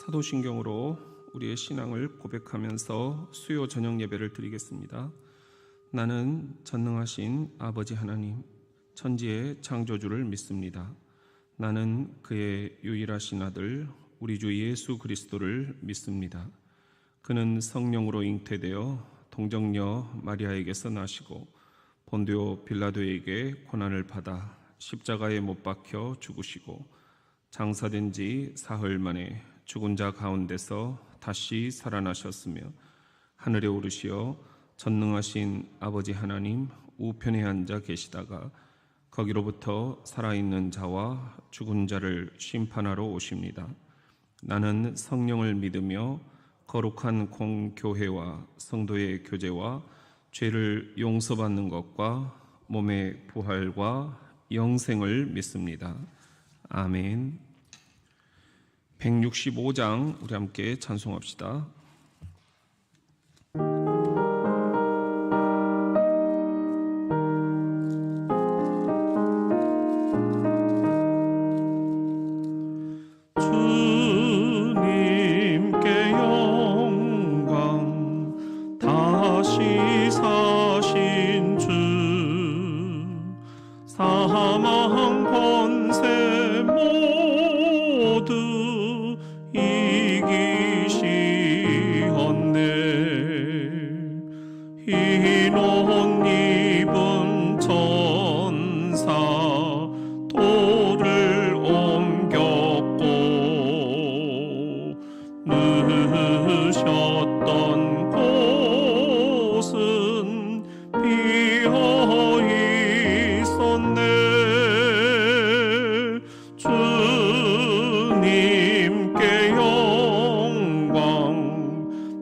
사도신경으로 우리의 신앙을 고백하면서 수요 저녁 예배를 드리겠습니다. 나는 전능하신 아버지 하나님, 천지의 창조주를 믿습니다. 나는 그의 유일하신 아들 우리 주 예수 그리스도를 믿습니다. 그는 성령으로 잉태되어 동정녀 마리아에게서 나시고 본디오 빌라도에게 고난을 받아 십자가에 못 박혀 죽으시고 장사된 지 사흘 만에 죽은 자 가운데서 다시 살아나셨으며 하늘에 오르시어 전능하신 아버지 하나님 우편에 앉아 계시다가 거기로부터 살아있는 자와 죽은 자를 심판하러 오십니다. 나는 성령을 믿으며 거룩한 공교회와 성도의 교제와 죄를 용서받는 것과 몸의 부활과 영생을 믿습니다. 아멘. 165장 우리 함께 찬송합시다. 주님께 영광, 다시 사신 주, 사망 권세 모두 이기시었네. 흰 옷 입은 천사 돌을 옮겼고 누우셨던 곳은 비어 있었네. 주님께 영광,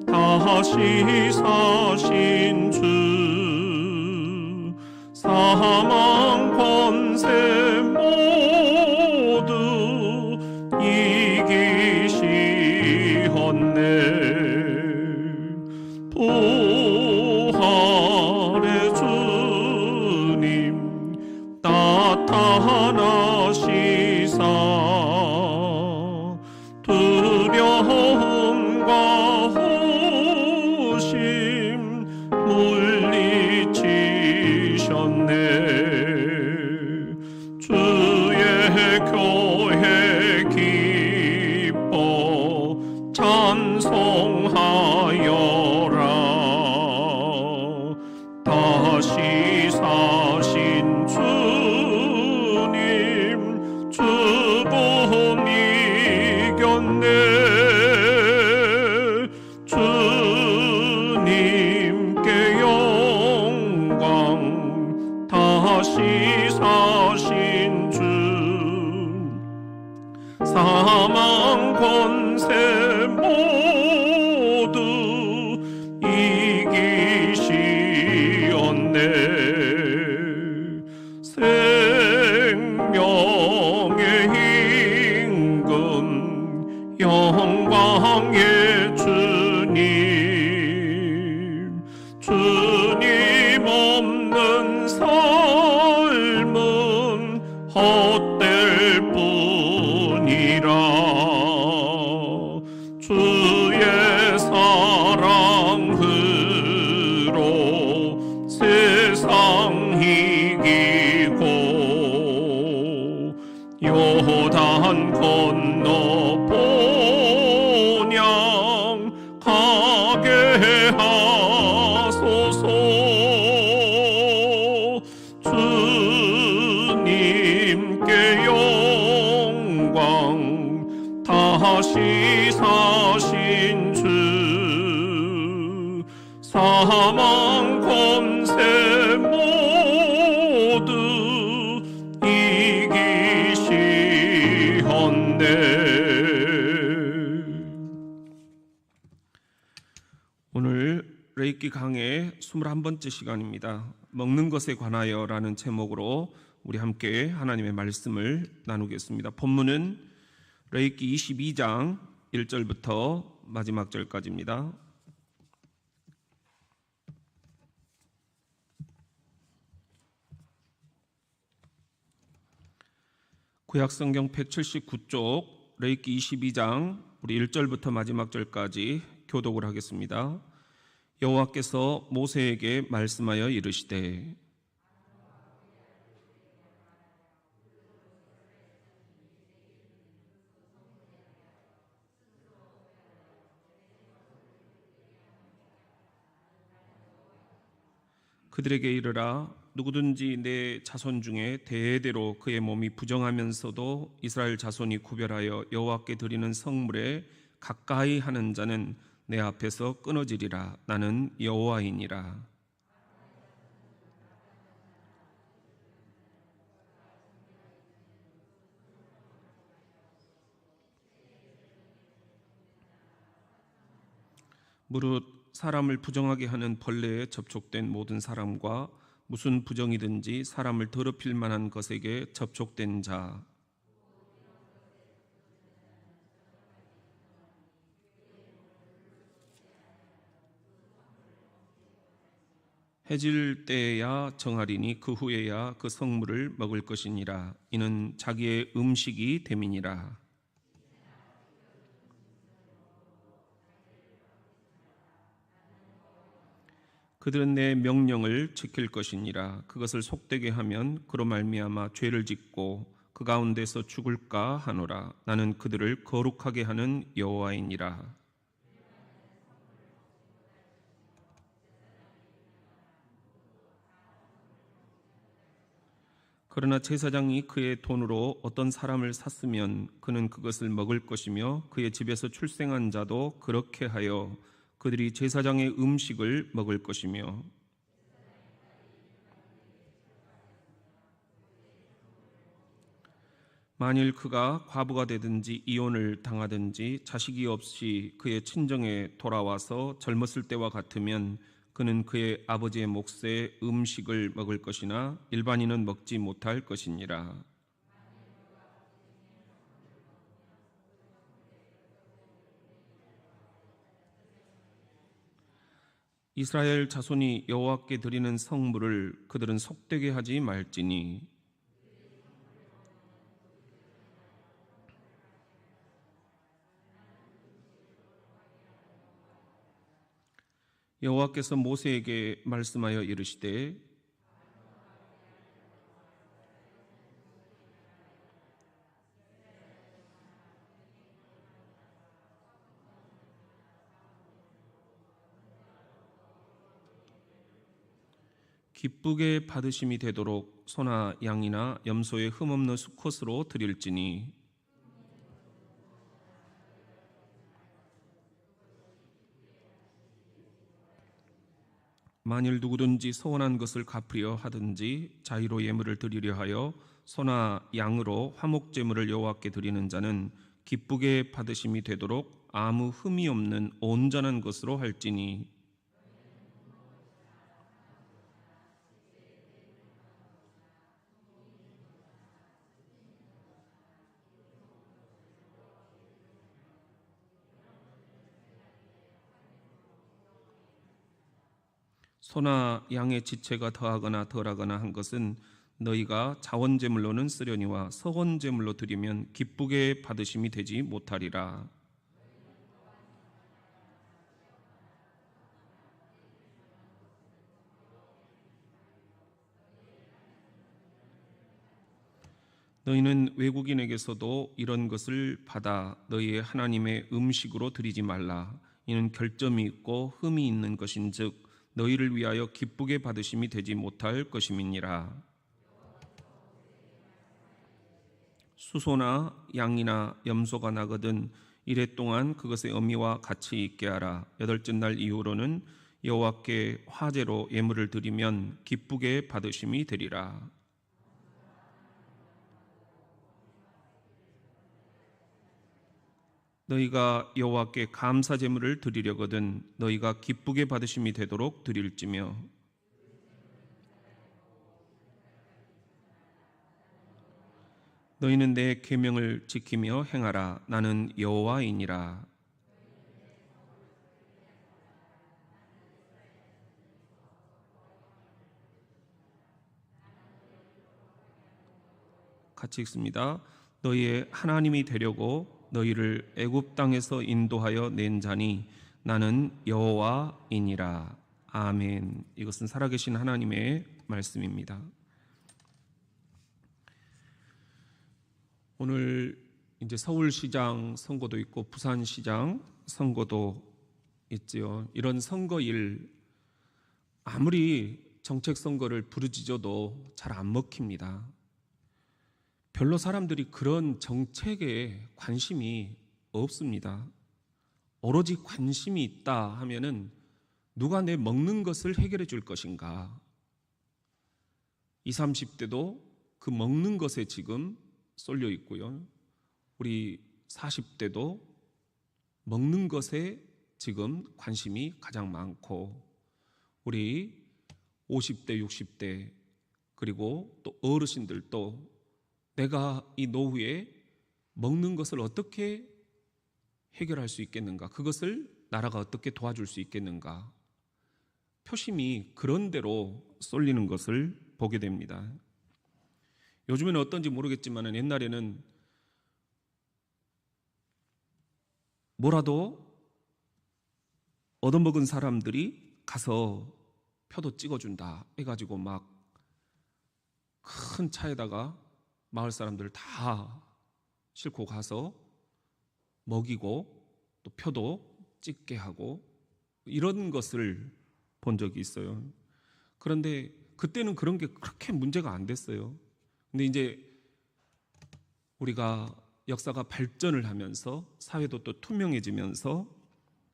다시 사신 주, 사망 권세 모두 이기시었네. 부활의 주님 나타나시사 두려움과 호심 물리치셨네. 주의 교회 기뻐 찬송하여라. 다시 사신 주님 죽음 이겼네. 주님께 영광, 다시 사신 주, 사망 권세 모두 이기시었네. 생명의 임금, 영광의 주님, 주님 없는 삶은 헛될 뿐이라. 주의 사랑으로 세상 이기고 요단 건너 본향 가게 하소서. 주님께 영광, 다시 사신 주, 사망 권세 모두 이기시었네. 오늘 레이키 강의 21번째 시간입니다. 먹는 것에 관하여 라는 제목으로 우리 함께 하나님의 말씀을 나누겠습니다. 본문은 레이키 22장 1절부터 마지막 절까지입니다. 구약성경 179쪽 레위기 22장 우리 1절부터 마지막 절까지 교독을 하겠습니다. 여호와께서 모세에게 말씀하여 이르시되 그들에게 이르라. 누구든지 내 자손 중에 대대로 그의 몸이 부정하면서도 이스라엘 자손이 구별하여 여호와께 드리는 성물에 가까이 하는 자는 내 앞에서 끊어지리라. 나는 여호와이니라. 무릇 사람을 부정하게 하는 벌레에 접촉된 모든 사람과 무슨 부정이든지 사람을 더럽힐 만한 것에게 접촉된 자, 해질 때에야 정하리니 그 후에야 그 성물을 먹을 것이니라. 이는 자기의 음식이 됨이니라. 그들은 내 명령을 지킬 것이니라. 그것을 속되게 하면 그로 말미암아 죄를 짓고 그 가운데서 죽을까 하노라. 나는 그들을 거룩하게 하는 여호와이니라. 그러나 제사장이 그의 돈으로 어떤 사람을 샀으면 그는 그것을 먹을 것이며 그의 집에서 출생한 자도 그렇게 하여 그들이 제사장의 음식을 먹을 것이며 만일 그가 과부가 되든지 이혼을 당하든지 자식이 없이 그의 친정에 돌아와서 젊었을 때와 같으면 그는 그의 아버지의 몫의 음식을 먹을 것이나 일반인은 먹지 못할 것이니라. 이스라엘 자손이 여호와께 드리는 성물을 그들은 속되게 하지 말지니 여호와께서 모세에게 말씀하여 이르시되 기쁘게 받으심이 되도록 소나 양이나 염소의 흠없는 수컷으로 드릴지니 만일 누구든지 서원한 것을 갚으려 하든지 자의로 예물을 드리려 하여 소나 양으로 화목 제물을 여호와께 드리는 자는 기쁘게 받으심이 되도록 아무 흠이 없는 온전한 것으로 할지니 소나 양의 지체가 더하거나 덜하거나 한 것은 너희가 자원제물로는 쓰려니와 서원제물로 드리면 기쁘게 받으심이 되지 못하리라. 너희는 외국인에게서도 이런 것을 받아 너희의 하나님의 음식으로 드리지 말라. 이는 결점이 있고 흠이 있는 것인즉 너희를 위하여 기쁘게 받으심이 되지 못할 것임이니라. 수소나 양이나 염소가 나거든 이래 동안 그것의 어미와 같이 있게 하라. 여덟째 날 이후로는 여호와께 화제로 예물을 드리면 기쁘게 받으심이 되리라. 너희가 여호와께 감사 제물을 드리려거든 너희가 기쁘게 받으심이 되도록 드릴지며 너희는 내 계명을 지키며 행하라. 나는 여호와이니라. 같이 읽습니다. 너희의 하나님이 되려고 너희를 애굽 땅에서 인도하여 낸 자니 나는 여호와이니라. 아멘. 이것은 살아계신 하나님의 말씀입니다. 오늘 이제 서울시장 선거도 있고 부산시장 선거도 있지요. 이런 선거일 아무리 정책 선거를 부르짖어도 잘 안 먹힙니다. 별로 사람들이 그런 정책에 관심이 없습니다. 오로지 관심이 있다 하면은 누가 내 먹는 것을 해결해 줄 것인가. 20, 30대도 그 먹는 것에 지금 쏠려 있고요. 우리 40대도 먹는 것에 지금 관심이 가장 많고, 우리 50대, 60대 그리고 또 어르신들도 내가 이 노후에 먹는 것을 어떻게 해결할 수 있겠는가, 그것을 나라가 어떻게 도와줄 수 있겠는가, 표심이 그런 대로 쏠리는 것을 보게 됩니다. 요즘에는 어떤지 모르겠지만 옛날에는 뭐라도 얻어먹은 사람들이 가서 표도 찍어준다 해가지고 막 큰 차에다가 마을 사람들 다 싣고 가서 먹이고 또 표도 찍게 하고 이런 것을 본 적이 있어요. 그런데 그때는 그런 게 그렇게 문제가 안 됐어요. 근데 이제 우리가 역사가 발전을 하면서 사회도 또 투명해지면서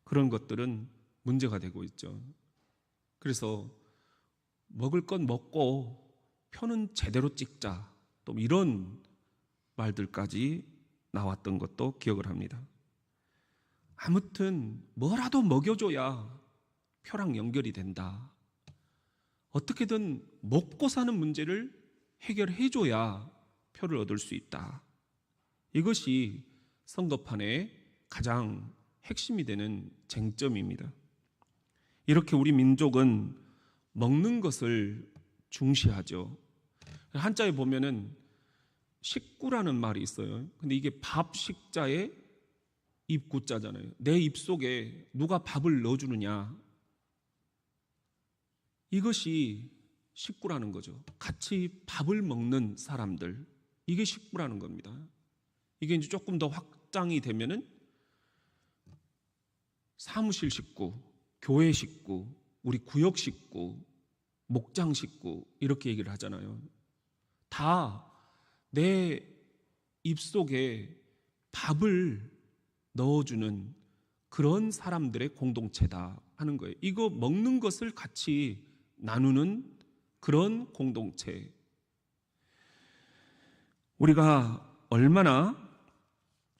그런 것들은 문제가 되고 있죠. 그래서 먹을 건 먹고 표는 제대로 찍자, 또 이런 말들까지 나왔던 것도 기억을 합니다. 아무튼 뭐라도 먹여줘야 표랑 연결이 된다. 어떻게든 먹고 사는 문제를 해결해줘야 표를 얻을 수 있다. 이것이 선거판의 가장 핵심이 되는 쟁점입니다. 이렇게 우리 민족은 먹는 것을 중시하죠. 한자에 보면은 식구라는 말이 있어요. 근데 이게 밥 식자에 입구자잖아요. 내 입속에 누가 밥을 넣어주느냐, 이것이 식구라는 거죠. 같이 밥을 먹는 사람들, 이게 식구라는 겁니다. 이게 이제 조금 더 확장이 되면은 사무실 식구, 교회 식구, 우리 구역 식구, 목장 식구 이렇게 얘기를 하잖아요. 다 내 입속에 밥을 넣어주는 그런 사람들의 공동체다 하는 거예요. 이거 먹는 것을 같이 나누는 그런 공동체. 우리가 얼마나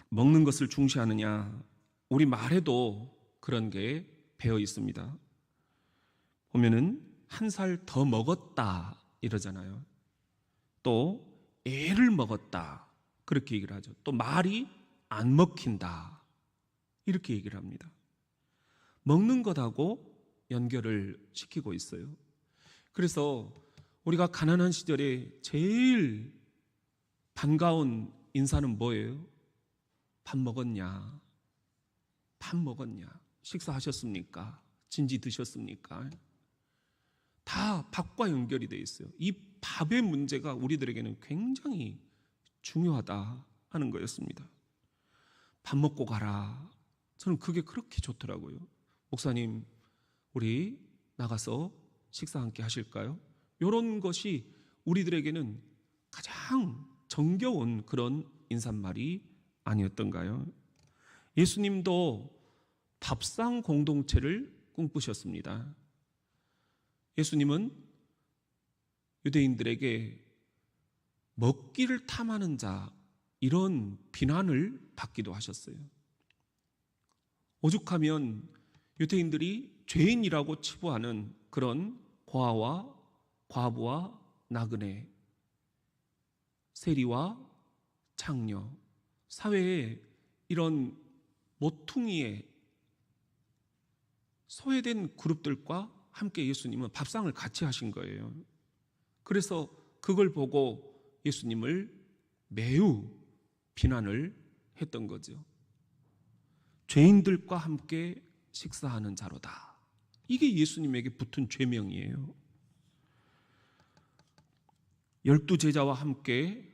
먹는 것을 중시하느냐, 우리 말에도 그런 게 배어 있습니다. 보면은 한 살 더 먹었다 이러잖아요. 또 애를 먹었다 그렇게 얘기를 하죠. 또 말이 안 먹힌다 이렇게 얘기를 합니다. 먹는 것하고 연결을 시키고 있어요. 그래서 우리가 가난한 시절에 제일 반가운 인사는 뭐예요? 밥 먹었냐? 밥 먹었냐? 식사하셨습니까? 진지 드셨습니까? 다 밥과 연결이 되어 있어요. 이 밥의 문제가 우리들에게는 굉장히 중요하다 하는 거였습니다. 밥 먹고 가라. 저는 그게 그렇게 좋더라고요. 목사님, 우리 나가서 식사 함께 하실까요? 이런 것이 우리들에게는 가장 정겨운 그런 인사말이 아니었던가요? 예수님도 밥상 공동체를 꿈꾸셨습니다. 예수님은 유대인들에게 먹기를 탐하는 자, 이런 비난을 받기도 하셨어요. 오죽하면 유대인들이 죄인이라고 치부하는 그런 고아와 과부와 나그네, 세리와 창녀, 사회에 이런 모퉁이에 소외된 그룹들과 함께 예수님은 밥상을 같이 하신 거예요. 그래서 그걸 보고 예수님을 매우 비난을 했던 거죠. 죄인들과 함께 식사하는 자로다. 이게 예수님에게 붙은 죄명이에요. 12 제자와 함께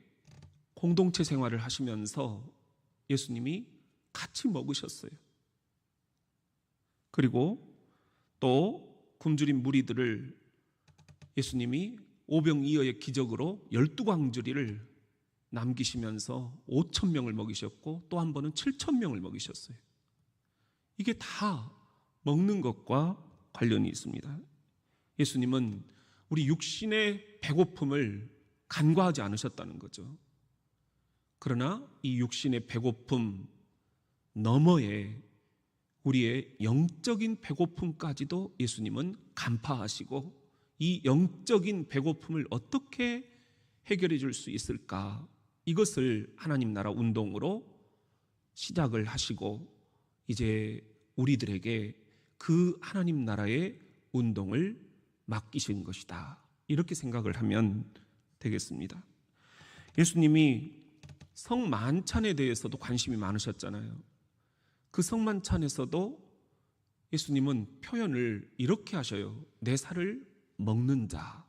공동체 생활을 하시면서 예수님이 같이 먹으셨어요. 그리고 또 굶주린 무리들을 예수님이 오병이어의 기적으로 12광주리를 남기시면서 5,000명을 먹이셨고 또 한 번은 7,000명을 먹이셨어요. 이게 다 먹는 것과 관련이 있습니다. 예수님은 우리 육신의 배고픔을 간과하지 않으셨다는 거죠. 그러나 이 육신의 배고픔 너머에 우리의 영적인 배고픔까지도 예수님은 간파하시고 이 영적인 배고픔을 어떻게 해결해 줄 수 있을까? 이것을 하나님 나라 운동으로 시작을 하시고 이제 우리들에게 그 하나님 나라의 운동을 맡기신 것이다. 이렇게 생각을 하면 되겠습니다. 예수님이 성만찬에 대해서도 관심이 많으셨잖아요. 그 성만찬에서도 예수님은 표현을 이렇게 하셔요. 내 살을 먹는 자.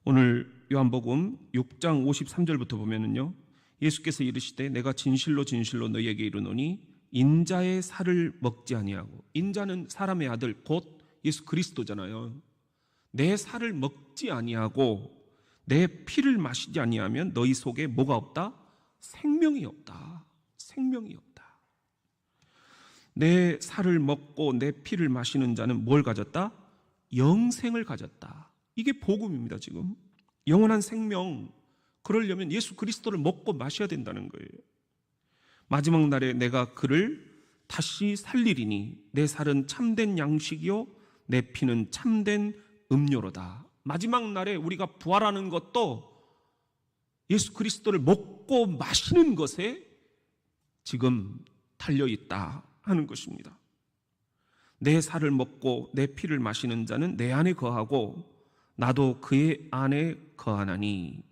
오늘 요한복음 6장 53절부터 보면은요, 예수께서 이르시되 내가 진실로 진실로 너희에게 이르노니 인자의 살을 먹지 아니하고, 인자는 사람의 아들 곧 예수 그리스도잖아요. 내 살을 먹지 아니하고 내 피를 마시지 아니하면 너희 속에 뭐가 없다? 생명이 없다. 생명이 없다. 내 살을 먹고 내 피를 마시는 자는 뭘 가졌다? 영생을 가졌다. 이게 복음입니다. 지금 영원한 생명, 그러려면 예수 그리스도를 먹고 마셔야 된다는 거예요. 마지막 날에 내가 그를 다시 살리리니 내 살은 참된 양식이요 내 피는 참된 음료로다. 마지막 날에 우리가 부활하는 것도 예수 그리스도를 먹고 마시는 것에 지금 달려있다 하는 것입니다. 내 살을 먹고 내 피를 마시는 자는 내 안에 거하고 나도 그의 안에 거하나니.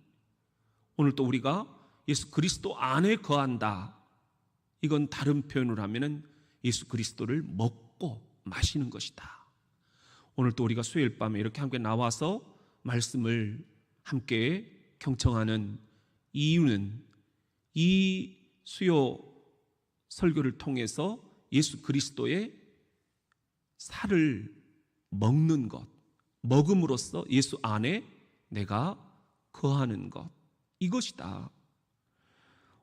오늘 또 우리가 예수 그리스도 안에 거한다. 이건 다른 표현을 하면은 예수 그리스도를 먹고 마시는 것이다. 오늘 또 우리가 수요일 밤에 이렇게 함께 나와서 말씀을 함께 경청하는 이유는 이 수요 설교를 통해서 예수 그리스도의 살을 먹는 것, 먹음으로써 예수 안에 내가 거하는 것, 이것이다.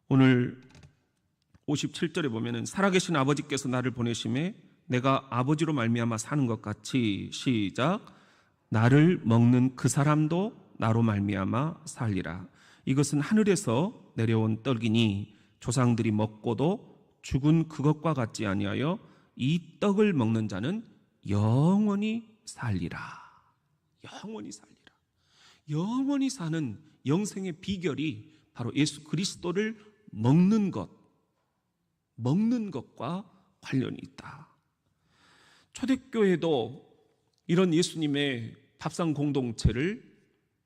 오늘 57절에 보면은 살아계신 아버지께서 나를 보내심에 내가 아버지로 말미암아 사는 것 같이, 시작, 나를 먹는 그 사람도 나로 말미암아 살리라. 이것은 하늘에서 내려온 떡이니 조상들이 먹고도 죽은 그것과 같지 아니하여 이 떡을 먹는 자는 영원히 살리라. 영원히 살리라. 영원히 사는 영생의 비결이 바로 예수 그리스도를 먹는 것과 관련이 있다. 초대교회도 이런 예수님의 밥상 공동체를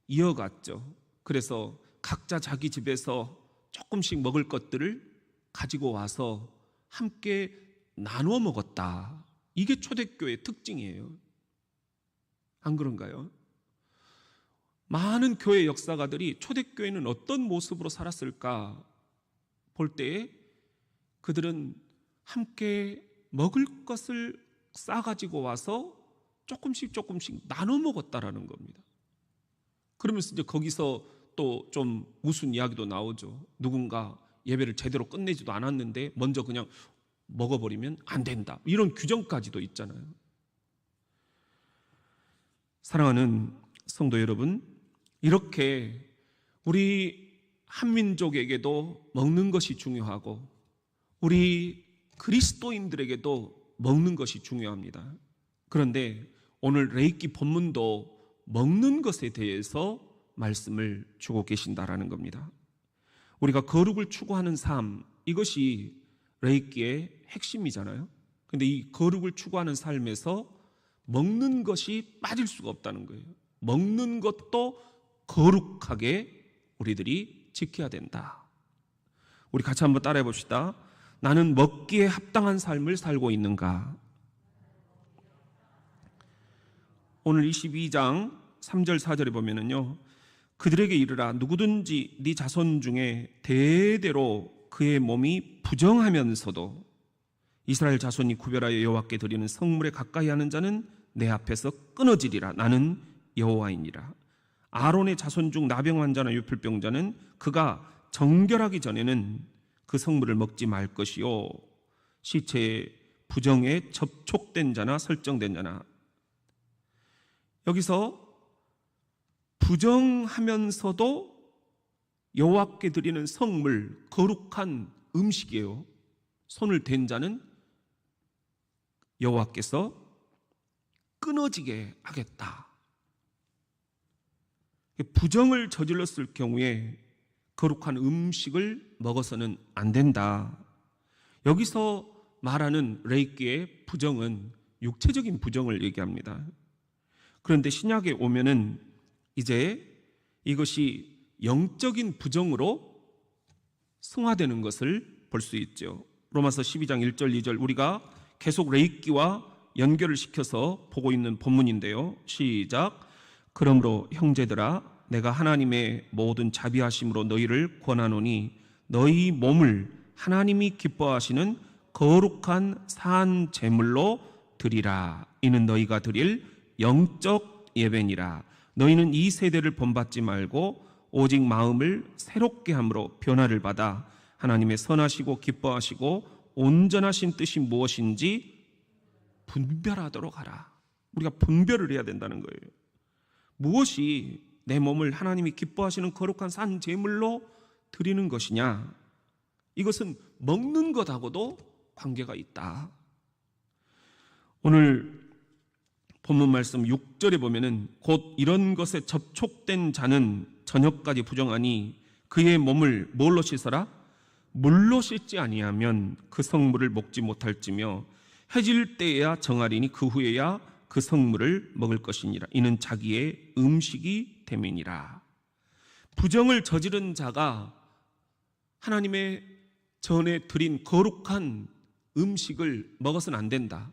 이어갔죠. 그래서 각자 자기 집에서 조금씩 먹을 것들을 가지고 와서 함께 나누어 먹었다. 이게 초대교회의 특징이에요. 안 그런가요? 많은 교회 역사가들이 초대교회는 어떤 모습으로 살았을까 볼 때에 그들은 함께 먹을 것을 싸가지고 와서 조금씩 나눠 먹었다라는 겁니다. 그러면서 이제 거기서 또 좀 무슨 이야기도 나오죠. 누군가 예배를 제대로 끝내지도 않았는데 먼저 그냥 먹어버리면 안 된다. 이런 규정까지도 있잖아요. 사랑하는 성도 여러분, 이렇게 우리 한민족에게도 먹는 것이 중요하고 우리 그리스도인들에게도 먹는 것이 중요합니다. 그런데 오늘 레이기 본문도 먹는 것에 대해서 말씀을 주고 계신다라는 겁니다. 우리가 거룩을 추구하는 삶, 이것이 레이기의 핵심이잖아요. 그런데 이 거룩을 추구하는 삶에서 먹는 것이 빠질 수가 없다는 거예요. 먹는 것도 거룩하게 우리들이 지켜야 된다. 우리 같이 한번 따라해 봅시다. 나는 먹기에 합당한 삶을 살고 있는가? 오늘 22장 3절 4절에 보면은요, 그들에게 이르라 누구든지 네 자손 중에 대대로 그의 몸이 부정하면서도 이스라엘 자손이 구별하여 여호와께 드리는 성물에 가까이 하는 자는 내 앞에서 끊어지리라. 나는 여호와이니라. 아론의 자손 중 나병환자나 유풀병자는 그가 정결하기 전에는 그 성물을 먹지 말 것이요, 시체의 부정에 접촉된 자나 설정된 자나. 여기서 부정하면서도 여호와께 드리는 성물, 거룩한 음식이에요. 손을 댄 자는 여호와께서 끊어지게 하겠다. 부정을 저질렀을 경우에 거룩한 음식을 먹어서는 안 된다. 여기서 말하는 레이기의 부정은 육체적인 부정을 얘기합니다. 그런데 신약에 오면은 이제 이것이 영적인 부정으로 승화되는 것을 볼 수 있죠. 로마서 12장 1절 2절 우리가 계속 레이기와 연결을 시켜서 보고 있는 본문인데요. 시작. 그러므로 형제들아 내가 하나님의 모든 자비하심으로 너희를 권하노니 너희 몸을 하나님이 기뻐하시는 거룩한 산 제물로 드리라. 이는 너희가 드릴 영적 예배니라. 너희는 이 세대를 본받지 말고 오직 마음을 새롭게 함으로 변화를 받아 하나님의 선하시고 기뻐하시고 온전하신 뜻이 무엇인지 분별하도록 하라. 우리가 분별을 해야 된다는 거예요. 무엇이 내 몸을 하나님이 기뻐하시는 거룩한 산 제물로 드리는 것이냐? 이것은 먹는 것하고도 관계가 있다. 오늘 본문 말씀 6절에 보면은 곧 이런 것에 접촉된 자는 저녁까지 부정하니 그의 몸을 뭘로 씻어라? 물로 씻지 아니하면 그 성물을 먹지 못할지며 해질 때에야 정하리니 그 후에야 그 성물을 먹을 것이니라. 이는 자기의 음식이 됨이니라. 부정을 저지른 자가 하나님의 전에 드린 거룩한 음식을 먹어서는 안 된다.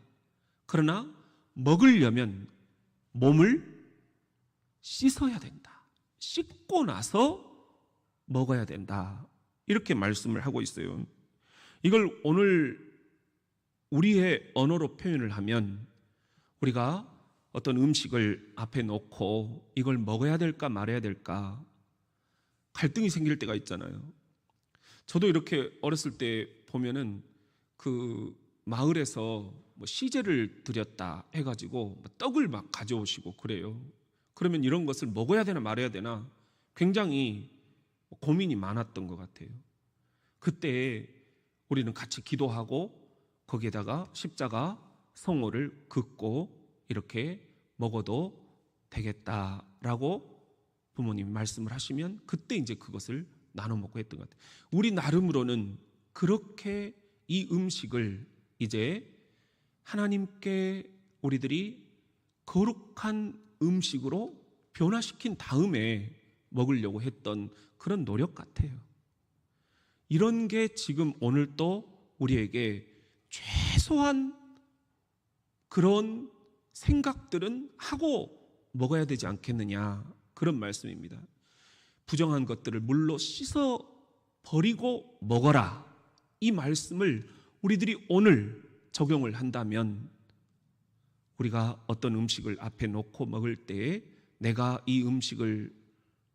그러나 먹으려면 몸을 씻어야 된다. 씻고 나서 먹어야 된다. 이렇게 말씀을 하고 있어요. 이걸 오늘 우리의 언어로 표현을 하면 우리가 어떤 음식을 앞에 놓고 이걸 먹어야 될까 말아야 될까 갈등이 생길 때가 있잖아요. 저도 이렇게 어렸을 때 보면은 그 마을에서 뭐 시제를 드렸다 해가지고 떡을 막 가져오시고 그래요. 그러면 이런 것을 먹어야 되나 말아야 되나 굉장히 고민이 많았던 것 같아요. 그때 우리는 같이 기도하고 거기에다가 십자가 성호를 긋고 이렇게 먹어도 되겠다라고 부모님이 말씀을 하시면 그때 이제 그것을 나눠 먹고 했던 것 같아요. 우리 나름으로는 그렇게 이 음식을 이제 하나님께 우리들이 거룩한 음식으로 변화시킨 다음에 먹으려고 했던 그런 노력 같아요. 이런 게 지금 오늘 또 우리에게 최소한 그런 생각들은 하고 먹어야 되지 않겠느냐, 그런 말씀입니다. 부정한 것들을 물로 씻어 버리고 먹어라, 이 말씀을 우리들이 오늘 적용을 한다면 우리가 어떤 음식을 앞에 놓고 먹을 때에 내가 이 음식을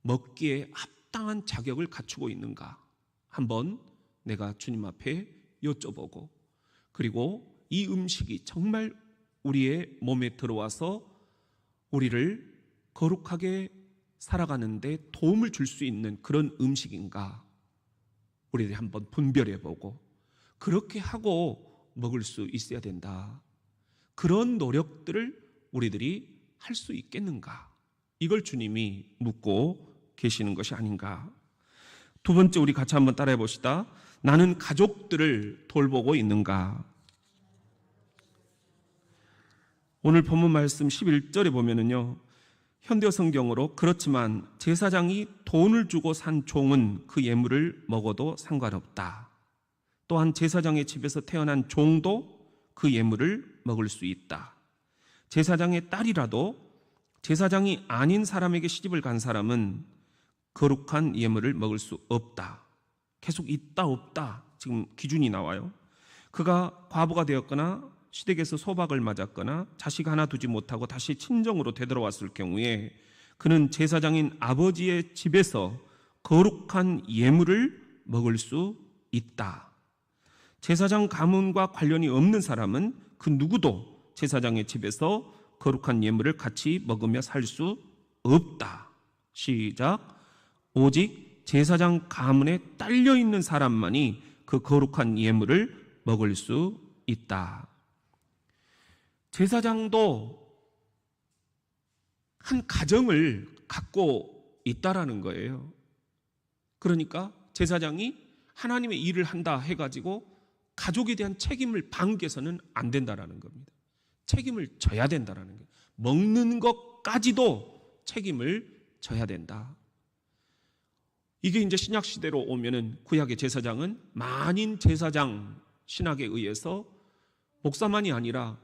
먹기에 합당한 자격을 갖추고 있는가 한번 내가 주님 앞에 여쭤보고, 그리고 이 음식이 정말 우리의 몸에 들어와서 우리를 거룩하게 살아가는데 도움을 줄 수 있는 그런 음식인가 우리들이 한번 분별해보고 그렇게 하고 먹을 수 있어야 된다. 그런 노력들을 우리들이 할 수 있겠는가, 이걸 주님이 묻고 계시는 것이 아닌가. 두 번째, 우리 같이 한번 따라해 봅시다. 나는 가족들을 돌보고 있는가. 오늘 본문 말씀 11절에 보면은요, 현대 성경으로 그렇지만 제사장이 돈을 주고 산 종은 그 예물을 먹어도 상관없다. 또한 제사장의 집에서 태어난 종도 그 예물을 먹을 수 있다. 제사장의 딸이라도 제사장이 아닌 사람에게 시집을 간 사람은 거룩한 예물을 먹을 수 없다. 계속 있다 없다 지금 기준이 나와요. 그가 과부가 되었거나 시댁에서 소박을 맞았거나 자식 하나 두지 못하고 다시 친정으로 되돌아왔을 경우에 그는 제사장인 아버지의 집에서 거룩한 예물을 먹을 수 있다. 제사장 가문과 관련이 없는 사람은 그 누구도 제사장의 집에서 거룩한 예물을 같이 먹으며 살 수 없다. 시작. 오직 제사장 가문에 딸려 있는 사람만이 그 거룩한 예물을 먹을 수 있다. 제사장도 한 가정을 갖고 있다라는 거예요. 그러니까 제사장이 하나님의 일을 한다 해가지고 가족에 대한 책임을 방기해서는 안 된다라는 겁니다. 책임을 져야 된다라는 거예요. 먹는 것까지도 책임을 져야 된다. 이게 이제 신약 시대로 오면은 구약의 제사장은 만인 제사장 신학에 의해서 목사만이 아니라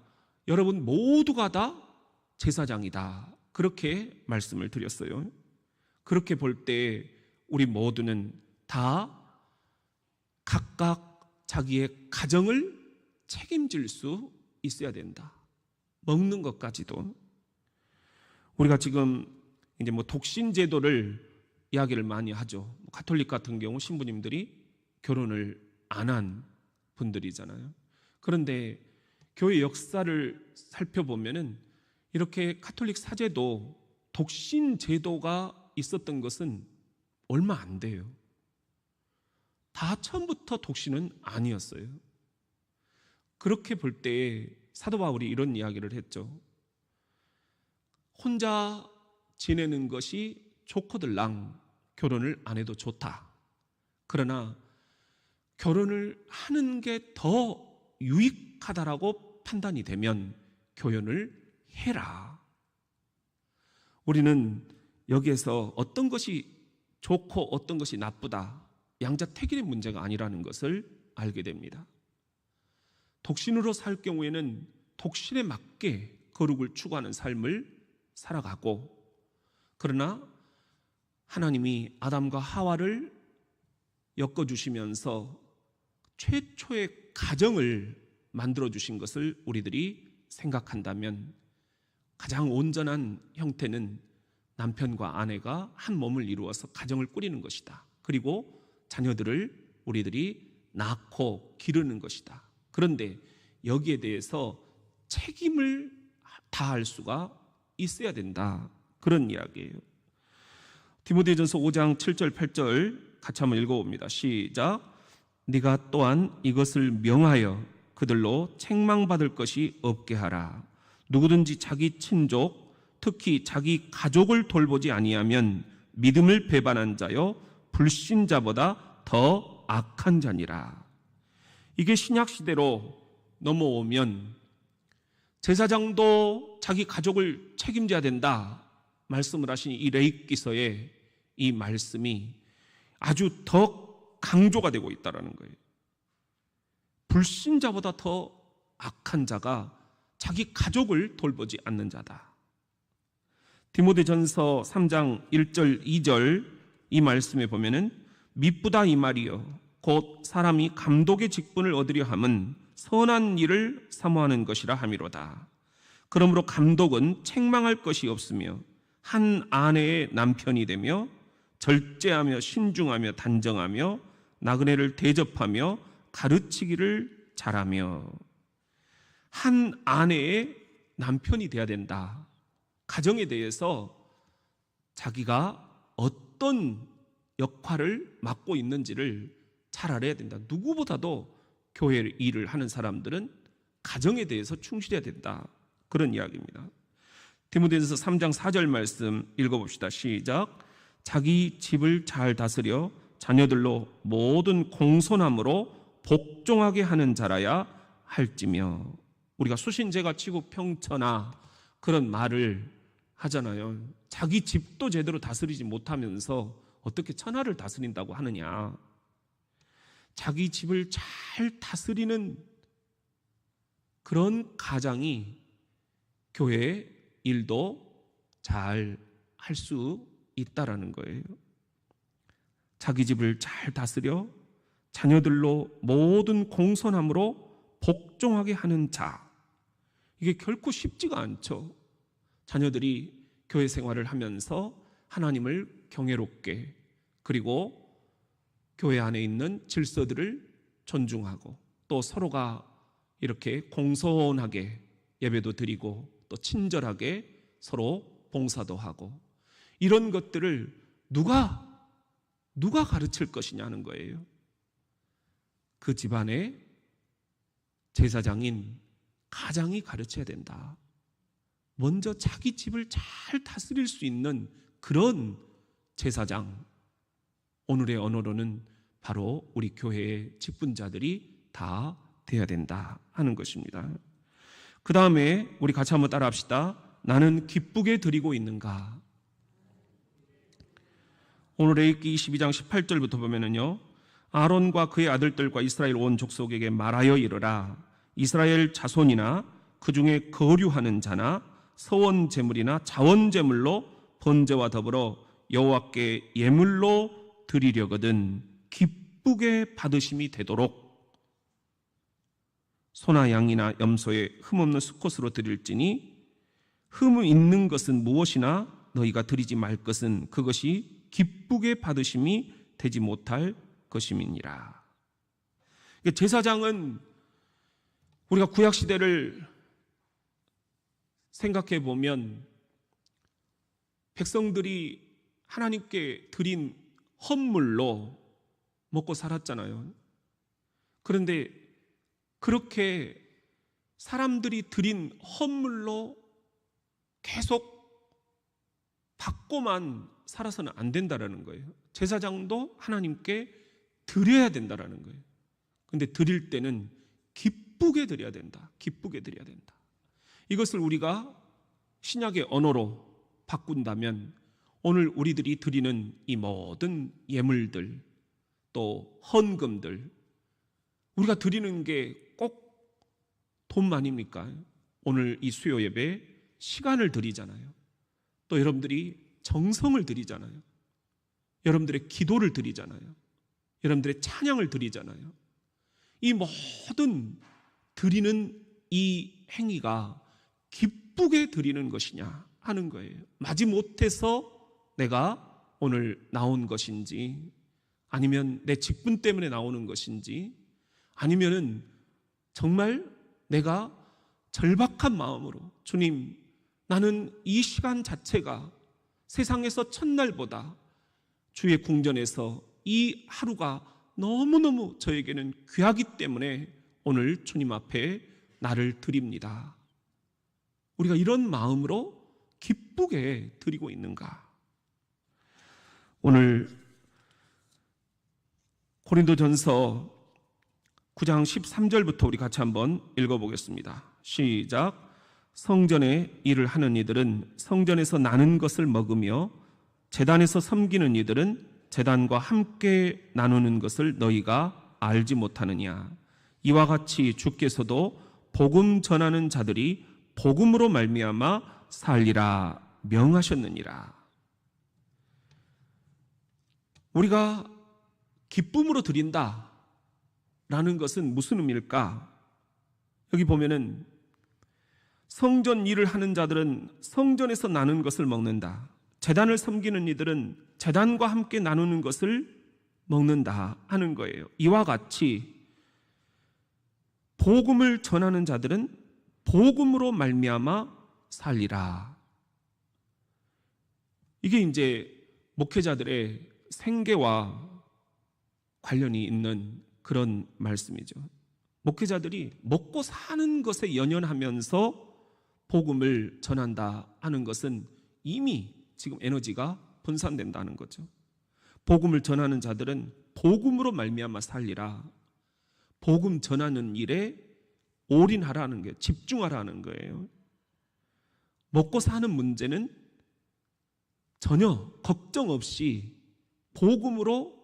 여러분 모두가 다 제사장이다. 그렇게 말씀을 드렸어요. 그렇게 볼 때 우리 모두는 다 각각 자기의 가정을 책임질 수 있어야 된다. 먹는 것까지도. 우리가 지금 이제 독신 제도를 이야기를 많이 하죠. 가톨릭 같은 경우 신부님들이 결혼을 안 한 분들이잖아요. 그런데 교회 역사를 살펴보면은 이렇게 가톨릭 사제도 독신 제도가 있었던 것은 얼마 안 돼요. 다 처음부터 독신은 아니었어요. 그렇게 볼 때 사도 바울이 이런 이야기를 했죠. 혼자 지내는 것이 좋거들랑 결혼을 안 해도 좋다. 그러나 결혼을 하는 게 더 유익하다라고 판단이 되면 결혼을 해라. 우리는 여기에서 어떤 것이 좋고 어떤 것이 나쁘다, 양자택일의 문제가 아니라는 것을 알게 됩니다. 독신으로 살 경우에는 독신에 맞게 거룩을 추구하는 삶을 살아가고, 그러나 하나님이 아담과 하와를 엮어주시면서 최초의 가정을 만들어주신 것을 우리들이 생각한다면 가장 온전한 형태는 남편과 아내가 한 몸을 이루어서 가정을 꾸리는 것이다. 그리고 자녀들을 우리들이 낳고 기르는 것이다. 그런데 여기에 대해서 책임을 다할 수가 있어야 된다. 그런 이야기예요. 디모데전서 5장 7절 8절 같이 한번 읽어봅니다. 시작. 네가 또한 이것을 명하여 그들로 책망받을 것이 없게 하라. 누구든지 자기 친족, 특히 자기 가족을 돌보지 아니하면 믿음을 배반한 자요 불신자보다 더 악한 자니라. 이게 신약 시대로 넘어오면 제사장도 자기 가족을 책임져야 된다 말씀을 하신 이 레위기서의 이 말씀이 아주 더 강조가 되고 있다는 거예요. 불신자보다 더 악한 자가 자기 가족을 돌보지 않는 자다. 디모데전서 3장 1절 2절 이 말씀에 보면은 미쁘다 이 말이요 곧 사람이 감독의 직분을 얻으려 함은 선한 일을 사모하는 것이라 함이로다. 그러므로 감독은 책망할 것이 없으며 한 아내의 남편이 되며 절제하며 신중하며 단정하며 나그네를 대접하며 가르치기를 잘하며. 한 아내의 남편이 돼야 된다. 가정에 대해서 자기가 어떤 역할을 맡고 있는지를 잘 알아야 된다. 누구보다도 교회 일을 하는 사람들은 가정에 대해서 충실해야 된다. 그런 이야기입니다. 디모데전서 3장 4절 말씀 읽어봅시다. 시작. 자기 집을 잘 다스려 자녀들로 모든 공손함으로 복종하게 하는 자라야 할지며. 우리가 수신제가 치고 평천하 그런 말을 하잖아요. 자기 집도 제대로 다스리지 못하면서 어떻게 천하를 다스린다고 하느냐. 자기 집을 잘 다스리는 그런 가장이 교회 일도 잘 할 수 있다라는 거예요. 자기 집을 잘 다스려 자녀들로 모든 공손함으로 복종하게 하는 자, 이게 결코 쉽지가 않죠. 자녀들이 교회 생활을 하면서 하나님을 경외롭게, 그리고 교회 안에 있는 질서들을 존중하고 또 서로가 이렇게 공손하게 예배도 드리고 또 친절하게 서로 봉사도 하고, 이런 것들을 누가 가르칠 것이냐는 거예요. 그 집안의 제사장인 가장이 가르쳐야 된다. 먼저 자기 집을 잘 다스릴 수 있는 그런 제사장, 오늘의 언어로는 바로 우리 교회의 직분자들이 다 돼야 된다 하는 것입니다. 그 다음에 우리 같이 한번 따라 합시다. 나는 기쁘게 드리고 있는가? 오늘 레위기 22장 18절부터 보면은요, 아론과 그의 아들들과 이스라엘 온 족속에게 말하여 이르라. 이스라엘 자손이나 그 중에 거류하는 자나 서원 제물이나 자원 제물로 번제와 더불어 여호와께 예물로 드리려거든 기쁘게 받으심이 되도록 소나 양이나 염소의 흠없는 수컷으로 드릴지니 흠 있는 것은 무엇이나 너희가 드리지 말 것은 그것이 기쁘게 받으심이 되지 못할 것임이니라. 제사장은 우리가 구약시대를 생각해 보면 백성들이 하나님께 드린 헌물로 먹고 살았잖아요. 그런데 그렇게 사람들이 드린 헌물로 계속 받고만 살아서는 안 된다라는 거예요. 제사장도 하나님께 드려야 된다라는 거예요. 근데 드릴 때는 기쁘게 드려야 된다. 기쁘게 드려야 된다. 이것을 우리가 신약의 언어로 바꾼다면 오늘 우리들이 드리는 이 모든 예물들, 또 헌금들, 우리가 드리는 게 꼭 돈만입니까? 오늘 이 수요 예배 시간을 드리잖아요. 또 여러분들이 정성을 드리잖아요. 여러분들의 기도를 드리잖아요. 여러분들의 찬양을 드리잖아요. 이 모든 드리는 이 행위가 기쁘게 드리는 것이냐 하는 거예요. 마지못해서 내가 오늘 나온 것인지, 아니면 내 직분 때문에 나오는 것인지, 아니면은 정말 내가 절박한 마음으로 주님, 나는 이 시간 자체가 세상에서 첫날보다 주의 궁전에서 이 하루가 너무너무 저에게는 귀하기 때문에 오늘 주님 앞에 나를 드립니다. 우리가 이런 마음으로 기쁘게 드리고 있는가? 오늘 고린도전서 9장 13절부터 우리 같이 한번 읽어보겠습니다. 시작. 성전에 일을 하는 이들은 성전에서 나는 것을 먹으며 제단에서 섬기는 이들은 제단과 함께 나누는 것을 너희가 알지 못하느냐? 이와 같이 주께서도 복음 전하는 자들이 복음으로 말미암아 살리라 명하셨느니라. 우리가 기쁨으로 드린다 라는 것은 무슨 의미일까? 여기 보면은 성전 일을 하는 자들은 성전에서 나눈 것을 먹는다. 제단을 섬기는 이들은 제단과 함께 나누는 것을 먹는다 하는 거예요. 이와 같이 복음을 전하는 자들은 복음으로 말미암아 살리라. 이게 이제 목회자들의 생계와 관련이 있는 그런 말씀이죠. 목회자들이 먹고 사는 것에 연연하면서 복음을 전한다 하는 것은 이미 지금 에너지가 분산된다는 거죠. 복음을 전하는 자들은 복음으로 말미암아 살리라. 복음 전하는 일에 올인하라는 거예요. 집중하라는 거예요. 먹고 사는 문제는 전혀 걱정 없이 복음으로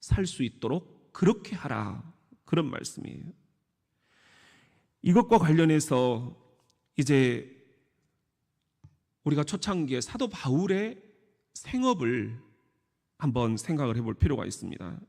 살 수 있도록 그렇게 하라, 그런 말씀이에요. 이것과 관련해서 이제 우리가 초창기에 사도 바울의 생업을 한번 생각을 해볼 필요가 있습니다.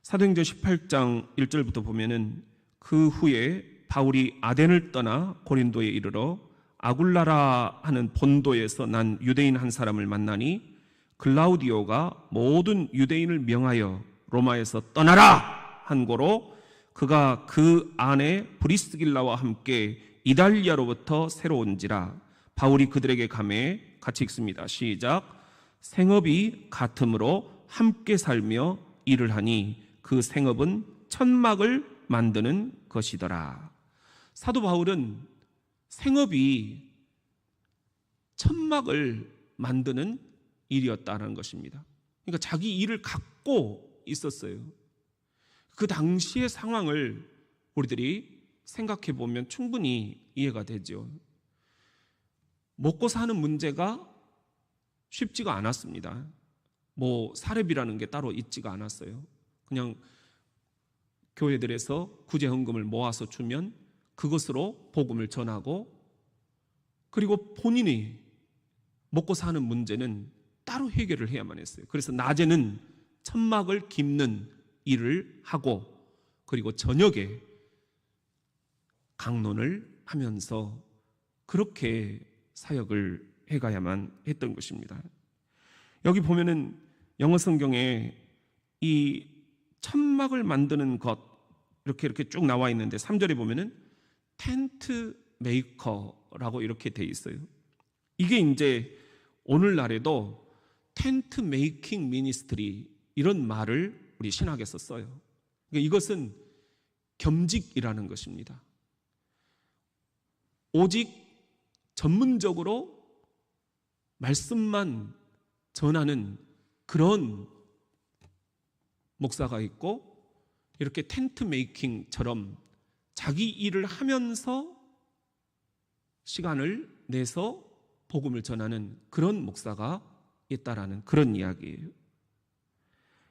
사도행전 18장 1절부터 보면은 그 후에 바울이 아덴을 떠나 고린도에 이르러 아굴라라 하는 본도에서 난 유대인 한 사람을 만나니 글라우디오가 모든 유대인을 명하여 로마에서 떠나라 한 고로 그가 그 안에 브리스길라와 함께 이달리아로부터 새로 온지라. 바울이 그들에게 가매 같이 읽습니다. 시작. 생업이 같으므로 함께 살며 일을 하니 그 생업은 천막을 만드는 것이더라. 사도 바울은 생업이 천막을 만드는 일이었다는 것입니다. 그러니까 자기 일을 갖고 있었어요. 그 당시의 상황을 우리들이 생각해 보면 충분히 이해가 되죠. 먹고 사는 문제가 쉽지가 않았습니다. 뭐 사례비라는 게 따로 있지가 않았어요. 그냥 교회들에서 구제헌금을 모아서 주면 그것으로 복음을 전하고, 그리고 본인이 먹고 사는 문제는 따로 해결을 해야만 했어요. 그래서 낮에는 천막을 깁는 일을 하고, 그리고 저녁에 강론을 하면서 그렇게 사역을 해가야만 했던 것입니다. 여기 보면은 영어 성경에 이 천막을 만드는 것 이렇게 쭉 나와 있는데 3절에 보면은 텐트 메이커라고 이렇게 돼 있어요. 이게 이제 오늘날에도 텐트 메이킹 미니스트리 이런 말을 우리 신학에서 써요. 그러니까 이것은 겸직이라는 것입니다. 오직 전문적으로 말씀만 전하는 그런 목사가 있고, 이렇게 텐트 메이킹처럼 자기 일을 하면서 시간을 내서 복음을 전하는 그런 목사가 있다라는 그런 이야기예요.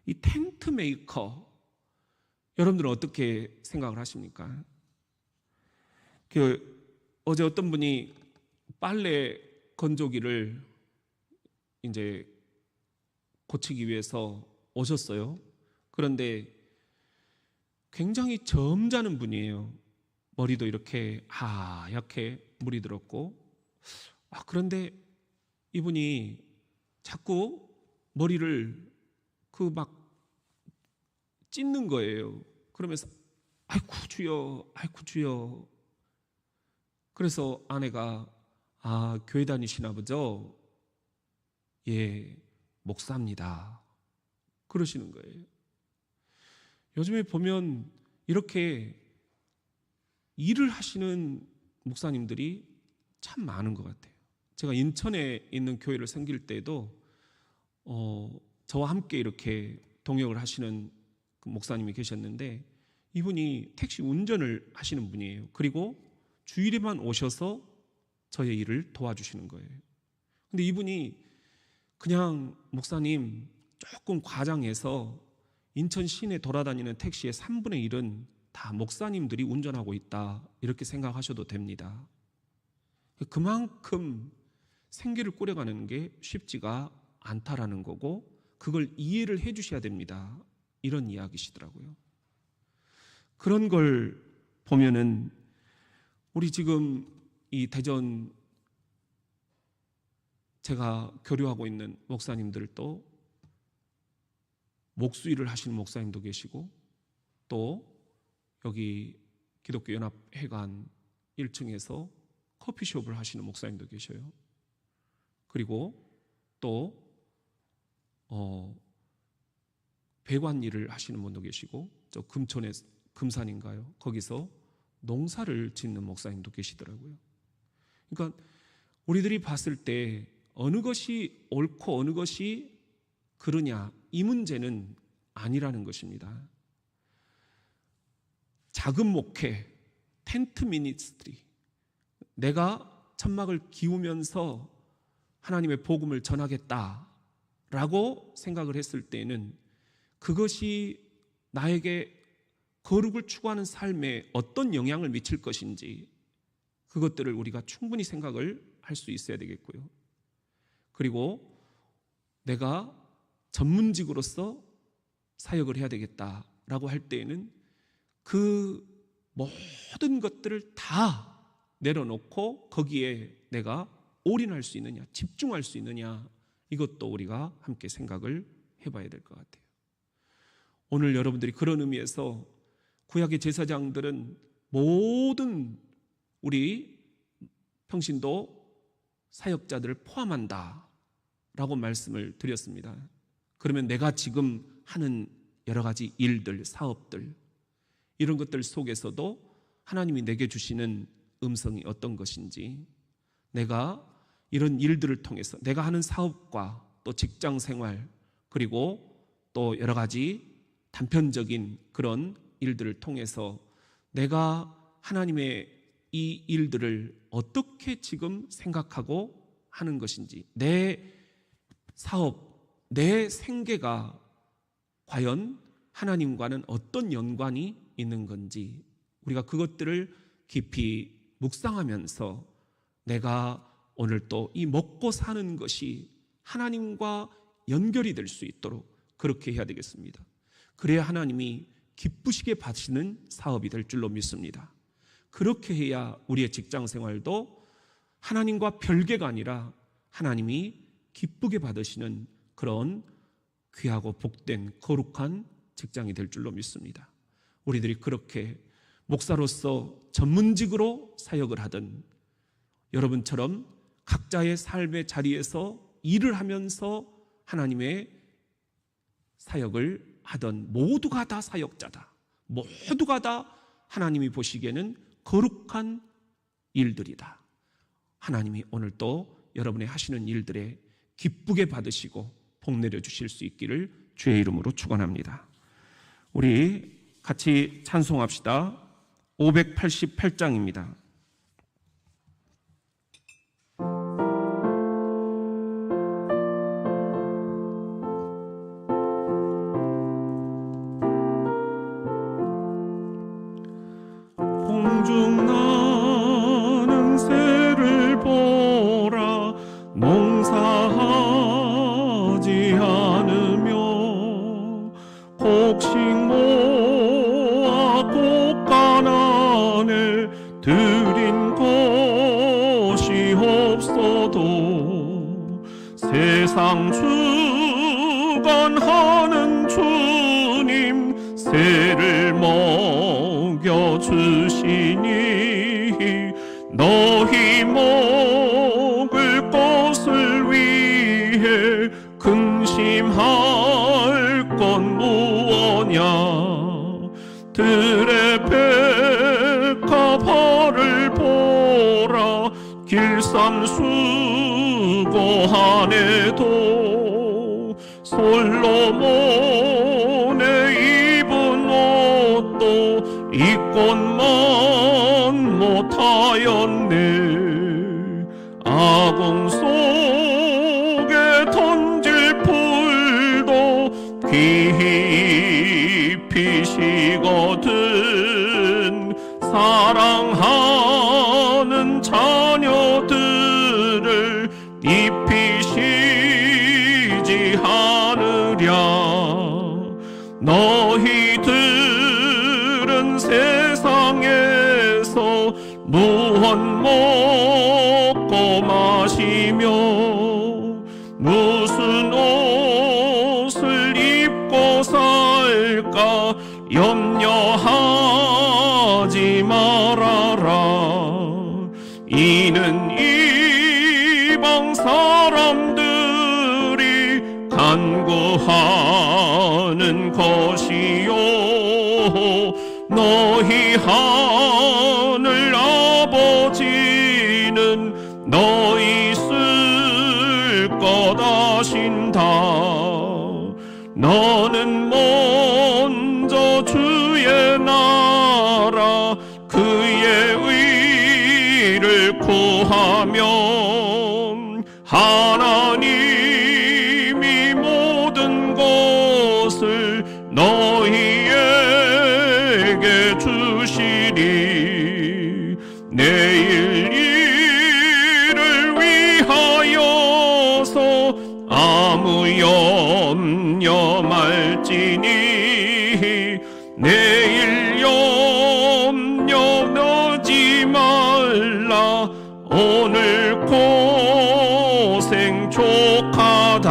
이 텐트 메이커, 여러분들은 어떻게 생각을 하십니까? 어제 어떤 분이 빨래 건조기를 이제 고치기 위해서 오셨어요. 그런데 굉장히 점잖은 분이에요. 머리도 이렇게 하얗게 물이 들었고, 그런데 이분이 자꾸 머리를 막 찢는 거예요. 그러면서 아이쿠 주여. 그래서 아내가 교회 다니시나 보죠? 예, 목사입니다. 그러시는 거예요. 요즘에 보면 이렇게 일을 하시는 목사님들이 참 많은 것 같아요. 제가 인천에 있는 교회를 섬길 때도 저와 함께 이렇게 동역을 하시는 그 목사님이 계셨는데, 이분이 택시 운전을 하시는 분이에요. 그리고 주일에만 오셔서 저의 일을 도와주시는 거예요. 근데 이분이 그냥 목사님 조금 과장해서 인천 시내 돌아다니는 택시의 3분의 1은 다 목사님들이 운전하고 있다, 이렇게 생각하셔도 됩니다. 그만큼 생계를 꾸려가는 게 쉽지가 않다라는 거고, 그걸 이해를 해 주셔야 됩니다, 이런 이야기시더라고요. 그런 걸 보면은 우리 지금 이 대전 제가 교류하고 있는 목사님들도 목수일을 하시는 목사님도 계시고, 또 여기 기독교 연합회관 1층에서 커피숍을 하시는 목사님도 계셔요. 그리고 또 배관 일을 하시는 분도 계시고, 저 금천에 금산인가요? 거기서 농사를 짓는 목사님도 계시더라고요. 그러니까 우리들이 봤을 때 어느 것이 옳고 어느 것이 그러냐, 이 문제는 아니라는 것입니다. 작은 목회, 텐트 미니스트리, 내가 천막을 기우면서 하나님의 복음을 전하겠다라고 생각을 했을 때는 그것이 나에게 거룩을 추구하는 삶에 어떤 영향을 미칠 것인지 그것들을 우리가 충분히 생각을 할 수 있어야 되겠고요. 그리고 내가 전문직으로서 사역을 해야 되겠다라고 할 때에는 그 모든 것들을 다 내려놓고 거기에 내가 올인할 수 있느냐, 집중할 수 있느냐, 이것도 우리가 함께 생각을 해봐야 될 것 같아요. 오늘 여러분들이 그런 의미에서 구약의 제사장들은 모든 우리 평신도 사역자들을 포함한다 라고 말씀을 드렸습니다. 그러면 내가 지금 하는 여러 가지 일들, 사업들, 이런 것들 속에서도 하나님이 내게 주시는 음성이 어떤 것인지, 내가 이런 일들을 통해서 내가 하는 사업과 또 직장 생활, 그리고 또 여러 가지 단편적인 그런 일들을 통해서 내가 하나님의 이 일들을 어떻게 지금 생각하고 하는 것인지, 내 사업, 내 생계가 과연 하나님과는 어떤 연관이 있는 건지 우리가 그것들을 깊이 묵상하면서 내가 오늘 또 이 먹고 사는 것이 하나님과 연결이 될 수 있도록 그렇게 해야 되겠습니다. 그래야 하나님이 기쁘시게 받으시는 사업이 될 줄로 믿습니다. 그렇게 해야 우리의 직장 생활도 하나님과 별개가 아니라 하나님이 기쁘게 받으시는 그런 귀하고 복된 거룩한 직장이 될 줄로 믿습니다. 우리들이 그렇게 목사로서 전문직으로 사역을 하든 여러분처럼 각자의 삶의 자리에서 일을 하면서 하나님의 사역을 하던 모두가 다 사역자다, 모두가 다 하나님이 보시기에는 거룩한 일들이다. 하나님이 오늘 또 여러분의 하시는 일들에 기쁘게 받으시고 복 내려 주실 수 있기를 주의 이름으로 축원합니다. 우리 같이 찬송합시다. 588장입니다. 공중 나는 새를 보라. 농사하지 않으며 곡식 모아 곡간 안에 들인 것이 없어도 세상 주관하는 주님 새를 먹여주시니 너희 먹을 것을 위해 근심할 건 무엇냐. 들의 백합화를 보라. 길쌈 수고하네도 솔로몬의 입은 옷도 입건만 못하였네. 아궁 속에 던질 풀도 깊이 식거든 사랑하는 자녀들을 입히시지 않으랴. 너희들은 세상에서 무엇 먹고 마시며 무슨 옷을 입고 살까 염려하지 말아라. 이는 이방 사람들이 간구하는 것이요 너희 하늘 아버지는 너희 쓸 것 아신다. 너는 먼저 주의 나라 그의 의를 구하면 하나님이 모든 것을 너희의 염려말지니 내일 염려 넣지 말라 오늘 고생 족하다.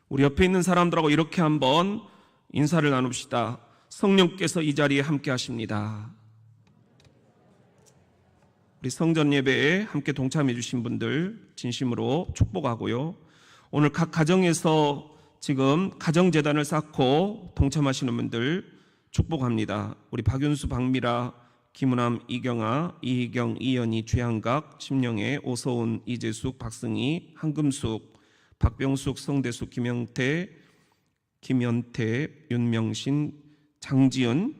우리 옆에 있는 사람들하고 이렇게 한번 인사를 나눕시다. 성령께서 이 자리에 함께 하십니다. 우리 성전 예배에 함께 동참해 주신 분들 진심으로 축복하고요. 오늘 각 가정에서 지금 가정재단을 쌓고 동참하시는 분들 축복합니다. 우리 박윤수, 박미라, 김은함, 이경아, 이희경, 이연희, 최한각, 심영애, 오서훈, 이재숙, 박승희, 한금숙, 박병숙, 성대숙, 김영태, 김연태, 윤명신, 장지은,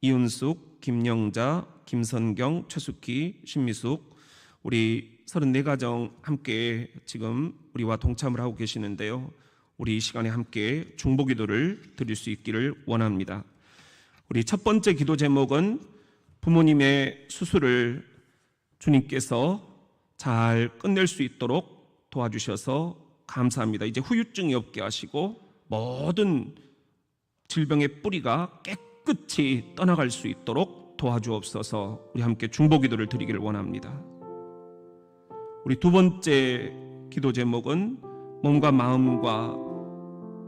이윤숙, 김영자, 김선경, 최숙희, 신미숙, 우리 34가정 함께 지금 우리와 동참을 하고 계시는데요. 우리 이 시간에 함께 중보기도를 드릴 수 있기를 원합니다. 우리 첫 번째 기도 제목은 부모님의 수술을 주님께서 잘 끝낼 수 있도록 도와주셔서 감사합니다. 이제 후유증이 없게 하시고 모든 질병의 뿌리가 깨끗이 떠나갈 수 있도록 도와주옵소서. 우리 함께 중보기도를 드리기를 원합니다. 우리 두 번째 기도 제목은 몸과 마음과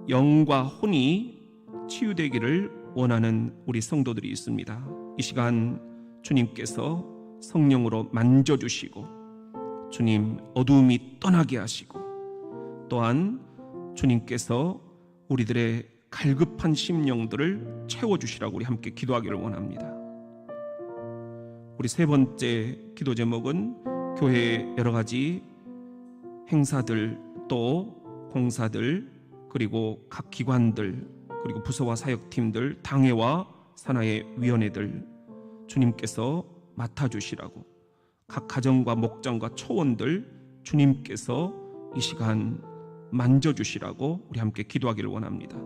영과 혼이 치유되기를 원하는 우리 성도들이 있습니다. 이 시간 주님께서 성령으로 만져주시고 주님 어두움이 떠나게 하시고 또한 주님께서 우리들의 갈급한 심령들을 채워주시라고 우리 함께 기도하기를 원합니다. 우리 세 번째 기도 제목은 교회의 여러 가지 행사들 또 공사들 그리고 각 기관들 그리고 부서와 사역팀들 당회와 산하의 위원회들 주님께서 맡아주시라고 각 가정과 목장과 초원들 주님께서 이 시간 만져주시라고 우리 함께 기도하기를 원합니다.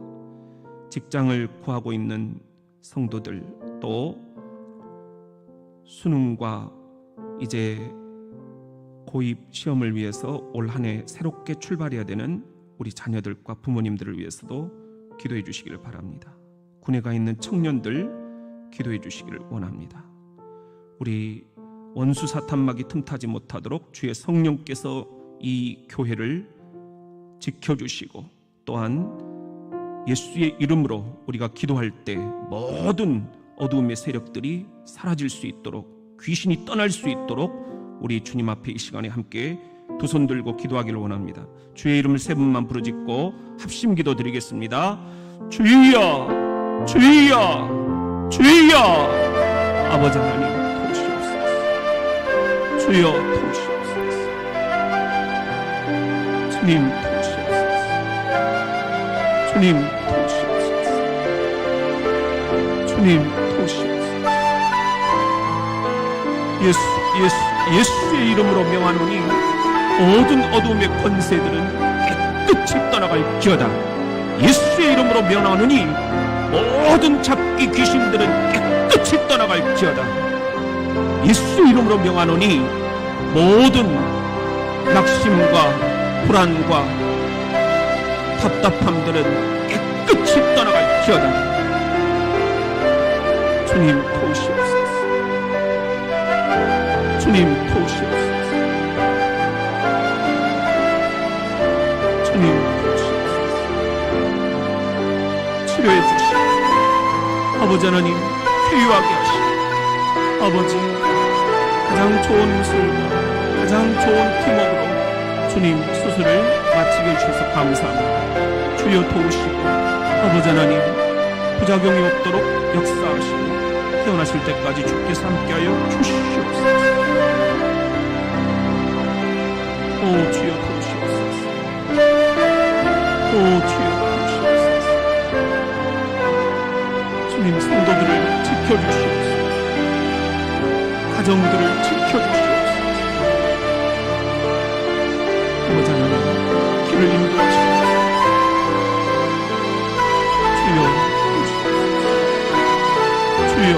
직장을 구하고 있는 성도들 또 수능과 이제 고입 시험을 위해서 올 한 해 새롭게 출발해야 되는 우리 자녀들과 부모님들을 위해서도 기도해 주시기를 바랍니다. 군에 가 있는 청년들 기도해 주시기를 원합니다. 우리 원수 사탄막이 틈타지 못하도록 주의 성령께서 이 교회를 지켜주시고 또한 예수의 이름으로 우리가 기도할 때 모든 어두움의 세력들이 사라질 수 있도록 귀신이 떠날 수 있도록 우리 주님 앞에 이 시간에 함께 두 손 들고 기도하기를 원합니다. 주의 이름을 세 번만 부르짖고 합심 기도 드리겠습니다. 주여 주여 주여 아버지 하나님 도우시옵소서. 주여 도우시옵소서. 주님 도우시옵소서. 주님 도우시옵소서. 주님 도우시옵소서. 예수의 이름으로 명하노니 모든 어둠의 권세들은 깨끗이 떠나갈지어다. 예수의 이름으로 명하노니 모든 잡기 귀신들은 깨끗이 떠나갈지어다. 예수의 이름으로 명하노니 모든 낙심과 불안과 답답함들은 깨끗이 떠나갈지어다. 주님 도우시옵소서. 주님 도우시옵소서. 주님 도우시옵소서. 치료해 주시고 아버지 하나님 회유하게 하시고 아버지 가장 좋은 술과 가장 좋은 팀워크로 주님 수술을 마치게 해주셔서 감사합니다. 주여 도우시고 아버지 하나님 부작용이 없도록 역사하시고 태어나실 때까지 주께서 함께하여 주시옵소서. 오 주여 도우시옵소서. 오 주여 도우시옵소서. 주님 성도들을 지켜주시옵소서. 가정들을 지켜주시옵소서. 아버지 하나님 길을 인도하시옵소서. 주여 도우시옵소서. 주여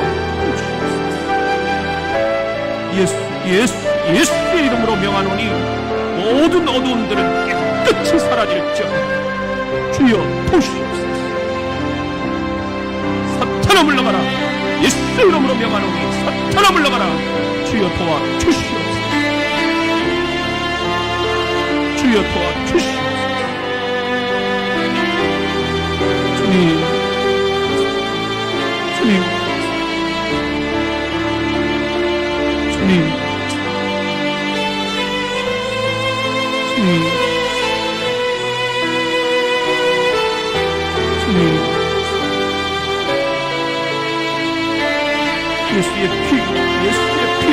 예수의 이름으로 명하노니 모든 어두움들은 끝이 사라질지어다. 주여 도시옵소서. 사탄아 물러가라. 예수 이름으로 명하노니 사탄아 물러가라. 주여 도와 주시옵소서. 주여 도와 주시옵소서. 주님, 주님, 주님, 주님, 주님, 예수의 피, 예수의 피,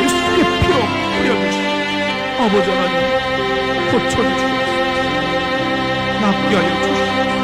예수의 피로 뿌려주시고 아버지 하나님 고쳐주시옵소서. 낫게 하여 주시옵소서.